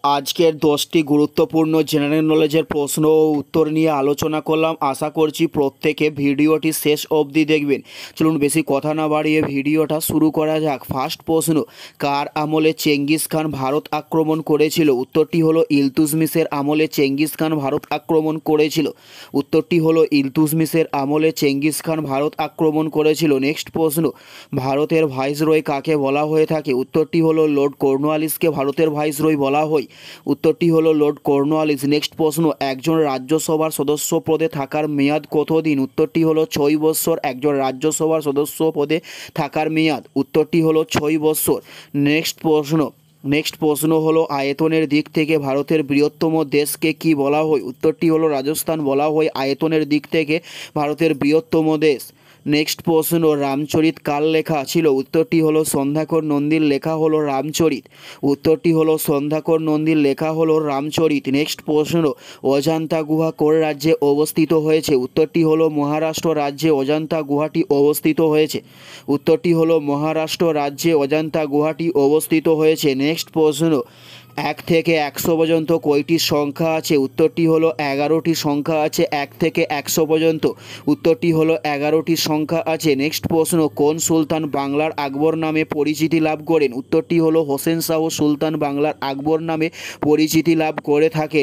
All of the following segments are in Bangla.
আজকের 10টি গুরুত্বপূর্ণ জেনারেল নলেজের প্রশ্ন ও উত্তর নিয়ে আলোচনা করলাম। আশা করছি প্রত্যেকে ভিডিওটি শেষ অবধি দেখবেন। চলুন বেশি কথা না বাড়িয়ে ভিডিওটা শুরু করা যাক। ফার্স্ট প্রশ্ন, কার আমলে চেঙ্গিস খান ভারত আক্রমণ করেছিল? উত্তরটি হলো ইলতুৎমিশের আমলে চেঙ্গিস খান ভারত আক্রমণ করেছিল। উত্তরটি হলো ইলতুৎমিশের আমলে চেঙ্গিস খান ভারত আক্রমণ করেছিল। নেক্সট প্রশ্ন, ভারতের ভাইসরয় কাকে বলা হয়ে থাকে? উত্তরটি হলো লর্ড কর্নওয়ালিসকে ভারতের ভাইসরয় বলা হয়। উত্তরটি হলো লর্ড কর্নওয়ালিস। নেক্সট প্রশ্ন, একজন রাজ্যসভার সদস্য পদে থাকার মেয়াদ কতদিন? উত্তরটি হলো 6 বছর একজন রাজ্যসভার সদস্য পদে থাকার মেয়াদ। উত্তরটি হলো 6 বছর। নেক্সট প্রশ্ন হলো আয়তনের দিক থেকে ভারতের বৃহত্তম দেশকে কি বলা হয়? উত্তরটি হলো রাজস্থান বলা হয় আয়তনের দিক থেকে ভারতের বৃহত্তম দেশ। নেক্সট প্রশ্ন, রামচরিত কার লেখা ছিল? উত্তরটি হলো সন্ধ্যাকর নন্দীর লেখা হলো রামচরিত। উত্তরটি হলো সন্ধ্যাকর নন্দীর লেখা হলো রামচরিত। নেক্সট প্রশ্ন, অজন্তা গুহা কোন রাজ্যে অবস্থিত হয়েছে? উত্তরটি হলো মহারাষ্ট্র রাজ্যে অজন্তা গুহাটি অবস্থিত হয়েছে। উত্তরটি হলো মহারাষ্ট্র রাজ্যে অজন্তা গুহাটি অবস্থিত হয়েছে। নেক্সট প্রশ্ন, 1 থেকে 100 পর্যন্ত কয়টি সংখ্যা আছে? উত্তরটি হলো 11টি সংখ্যা আছে 1 থেকে 100 পর্যন্ত। উত্তরটি হলো 11টি সংখ্যা আছে। নেক্সট প্রশ্ন, কোন সুলতান বাংলার আকবর নামে পরিচিতি লাভ করেন? উত্তরটি হলো হোসেন শাহ সুলতান বাংলার আকবর নামে পরিচিতি লাভ করে থাকে।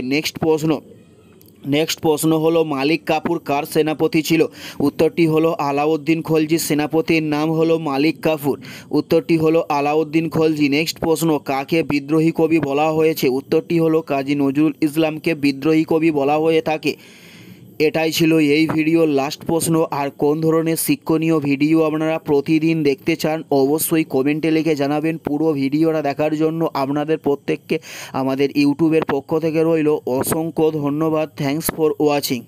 নেক্সট প্রশ্ন হলো মালিক কাফুর কার সেনাপতি ছিল? উত্তরটি হলো আলাউদ্দিন খলজির সেনাপতির নাম হলো মালিক কাফুর। উত্তরটি হলো আলাউদ্দিন খলজি। নেক্সট প্রশ্ন, কাকে বিদ্রোহী কবি বলা হয়েছে? উত্তরটি হলো কাজী নজরুল ইসলামকে বিদ্রোহী কবি বলা হয়ে থাকে। এটাই ছিল এই ভিডিওর লাস্ট প্রশ্ন। আর কোন ধরনের শিক্ষণীয় ভিডিও আপনারা প্রতিদিন দেখতে চান অবশ্যই কমেন্টে লিখে জানাবেন। পুরো ভিডিওটা দেখার জন্য আপনাদের প্রত্যেককে আমাদের ইউটিউবের পক্ষ থেকে রইল অসংখ্য ধন্যবাদ। Thanks for watching.